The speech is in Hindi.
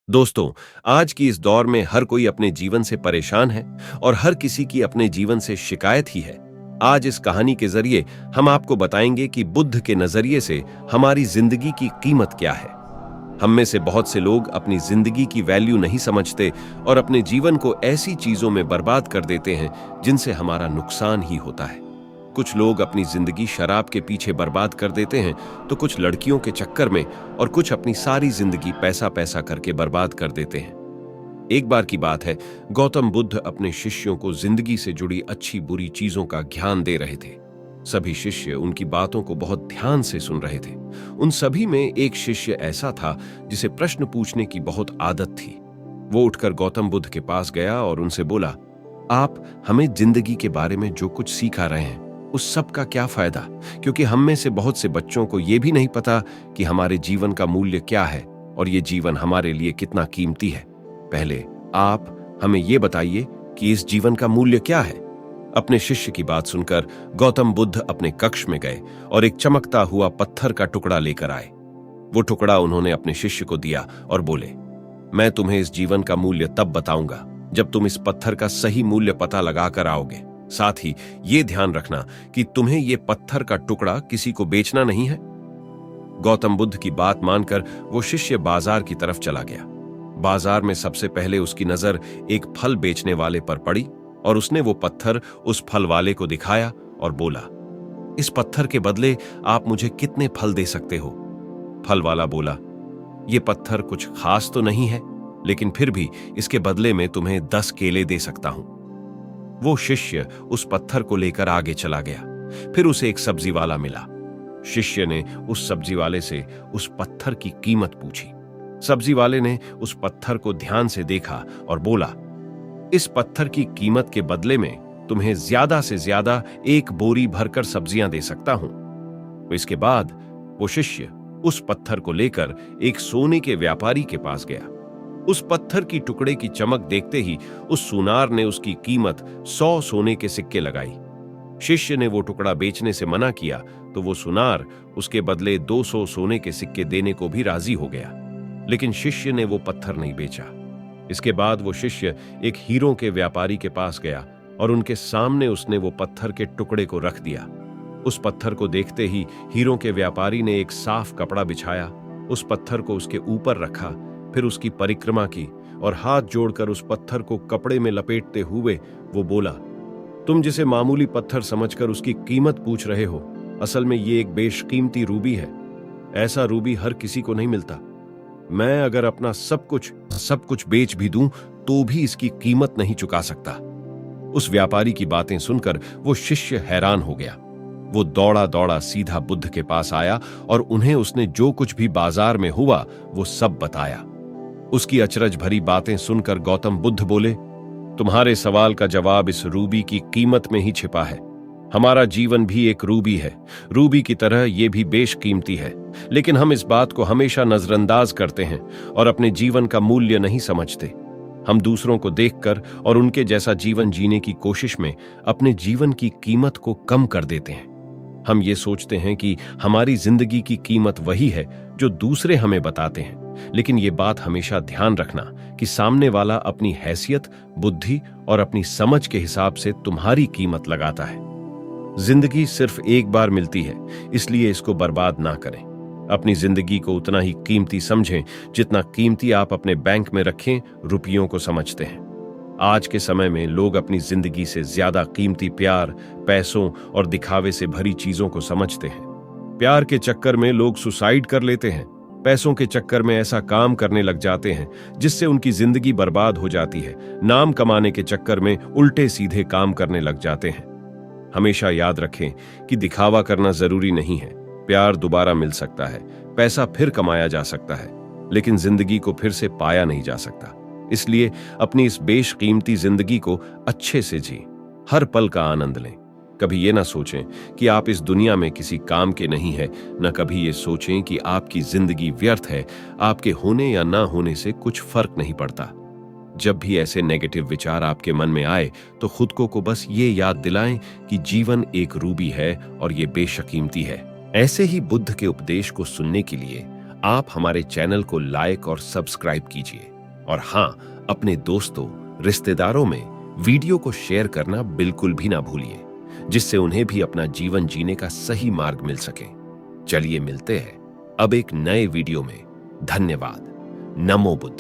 दोस्तों, आज की इस दौर में हर कोई अपने जीवन से परेशान है और हर किसी की अपने जीवन से शिकायत ही है। आज इस कहानी के जरिए हम आपको बताएंगे कि बुद्ध के नजरिए से हमारी जिंदगी की कीमत क्या है। हम में से बहुत से लोग अपनी जिंदगी की वैल्यू नहीं समझते और अपने जीवन को ऐसी चीजों में बर्बाद कर देते हैं जिनसे हमारा नुकसान ही होता है। कुछ लोग अपनी जिंदगी शराब के पीछे बर्बाद कर देते हैं, तो कुछ लड़कियों के चक्कर में और कुछ अपनी सारी जिंदगी पैसा पैसा करके बर्बाद कर देते हैं। एक बार की बात है, गौतम बुद्ध अपने शिष्यों को जिंदगी से जुड़ी अच्छी बुरी चीजों का ज्ञान दे रहे थे। सभी शिष्य उनकी बातों को बहुत ध्यान से सुन रहे थे। उन सभी में एक शिष्य ऐसा था जिसे प्रश्न पूछने की बहुत आदत थी। वो उठकर गौतम बुद्ध के पास गया और उनसे बोला, आप हमें जिंदगी के बारे में जो कुछ सिखा रहे हैं उस सब का क्या फायदा, क्योंकि हम में से बहुत से बच्चों को यह भी नहीं पता कि हमारे जीवन का मूल्य क्या है और ये जीवन हमारे लिए कितना कीमती है। पहले आप हमें ये बताइए कि इस जीवन का मूल्य क्या है। अपने शिष्य की बात सुनकर गौतम बुद्ध अपने कक्ष में गए और एक चमकता हुआ पत्थर का टुकड़ा लेकर आए। वो टुकड़ा उन्होंने अपने शिष्य को दिया और बोले, मैं तुम्हें इस जीवन का मूल्य तब बताऊंगा जब तुम इस पत्थर का सही मूल्य पता लगाकर आओगे। साथ ही ये ध्यान रखना कि तुम्हें ये पत्थर का टुकड़ा किसी को बेचना नहीं है। गौतम बुद्ध की बात मानकर वो शिष्य बाजार की तरफ चला गया। बाजार में सबसे पहले उसकी नजर एक फल बेचने वाले पर पड़ी और उसने वो पत्थर उस फल वाले को दिखाया और बोला, इस पत्थर के बदले आप मुझे कितने फल दे सकते हो। फल वाला बोला, ये पत्थर कुछ खास तो नहीं है, लेकिन फिर भी इसके बदले में तुम्हें 10 केले दे सकता हूं। वो शिष्य उस पत्थर को लेकर आगे चला गया। फिर उसे एक सब्जी वाला मिला। शिष्य ने उस सब्जी वाले से उस पत्थर की कीमत पूछी। सब्जी वाले ने उस पत्थर को ध्यान से देखा और बोला, इस पत्थर की कीमत के बदले में तुम्हें ज्यादा से ज्यादा 1 बोरी भरकर सब्जियां दे सकता हूं। इसके बाद वो शिष्य उस पत्थर को लेकर एक सोने के व्यापारी के पास गया। उस पत्थर की टुकड़े की चमक देखते ही उस सुनार ने उसकी कीमत 100 सोने के सिक्के लगाई। शिष्य ने वो टुकड़ा बेचने से मना किया तो वो सुनार उसके बदले 200 सोने के सिक्के देने को भी राजी हो गया, लेकिन शिष्य ने वो पत्थर नहीं बेचा। इसके बाद वो शिष्य एक हीरों के व्यापारी के पास गया और उनके सामने उसने वो पत्थर के टुकड़े को रख दिया। उस पत्थर को देखते ही हीरों के व्यापारी ने एक साफ कपड़ा बिछाया, उस पत्थर को उसके ऊपर रखा, फिर उसकी परिक्रमा की और हाथ जोड़कर उस पत्थर को कपड़े में लपेटते हुए वो बोला, तुम जिसे मामूली पत्थर समझकर उसकी कीमत पूछ रहे हो, असल में ये एक बेशकीमती रूबी है। ऐसा रूबी हर किसी को नहीं मिलता। मैं अगर अपना सब कुछ बेच भी दूं तो भी इसकी कीमत नहीं चुका सकता। उस व्यापारी की बातें सुनकर वो शिष्य हैरान हो गया। वो दौड़ा दौड़ा सीधा बुद्ध के पास आया और उन्हें उसने जो कुछ भी बाजार में हुआ वो सब बताया। उसकी अचरज भरी बातें सुनकर गौतम बुद्ध बोले, तुम्हारे सवाल का जवाब इस रूबी की कीमत में ही छिपा है। हमारा जीवन भी एक रूबी है। रूबी की तरह ये भी बेशकीमती है, लेकिन हम इस बात को हमेशा नजरअंदाज करते हैं और अपने जीवन का मूल्य नहीं समझते। हम दूसरों को देखकर और उनके जैसा जीवन जीने की कोशिश में अपने जीवन की कीमत को कम कर देते हैं। हम ये सोचते हैं कि हमारी जिंदगी की कीमत वही है जो दूसरे हमें बताते हैं, लेकिन ये बात हमेशा ध्यान रखना कि सामने वाला अपनी हैसियत, बुद्धि और अपनी समझ के हिसाब से तुम्हारी कीमत लगाता है। जिंदगी सिर्फ एक बार मिलती है, इसलिए इसको बर्बाद ना करें। अपनी जिंदगी को उतना ही कीमती समझें जितना कीमती आप अपने बैंक में रखें रुपयों को समझते हैं। आज के समय में लोग अपनी जिंदगी से ज्यादा कीमती प्यार, पैसों और दिखावे से भरी चीजों को समझते हैं। प्यार के चक्कर में लोग सुसाइड कर लेते हैं। पैसों के चक्कर में ऐसा काम करने लग जाते हैं जिससे उनकी जिंदगी बर्बाद हो जाती है। नाम कमाने के चक्कर में उल्टे सीधे काम करने लग जाते हैं। हमेशा याद रखें कि दिखावा करना जरूरी नहीं है। प्यार दोबारा मिल सकता है, पैसा फिर कमाया जा सकता है, लेकिन जिंदगी को फिर से पाया नहीं जा सकता। इसलिए अपनी इस बेशकीमती जिंदगी को अच्छे से जी, हर पल का आनंद लें। कभी ये ना सोचें कि आप इस दुनिया में किसी काम के नहीं है, न कभी ये सोचें कि आपकी जिंदगी व्यर्थ है। आपके होने या ना होने से कुछ फर्क नहीं पड़ता। जब भी ऐसे नेगेटिव विचार आपके मन में आए तो खुद को बस ये याद दिलाएं कि जीवन एक रूबी है और ये बेशकीमती है। ऐसे ही बुद्ध के उपदेश को सुनने के लिए आप हमारे चैनल को लाइक और सब्सक्राइब कीजिए और हां, अपने दोस्तों, रिश्तेदारों में वीडियो को शेयर करना बिल्कुल भी ना भूलिए, जिससे उन्हें भी अपना जीवन जीने का सही मार्ग मिल सके। चलिए मिलते हैं अब एक नए वीडियो में। धन्यवाद। नमो बुद्ध।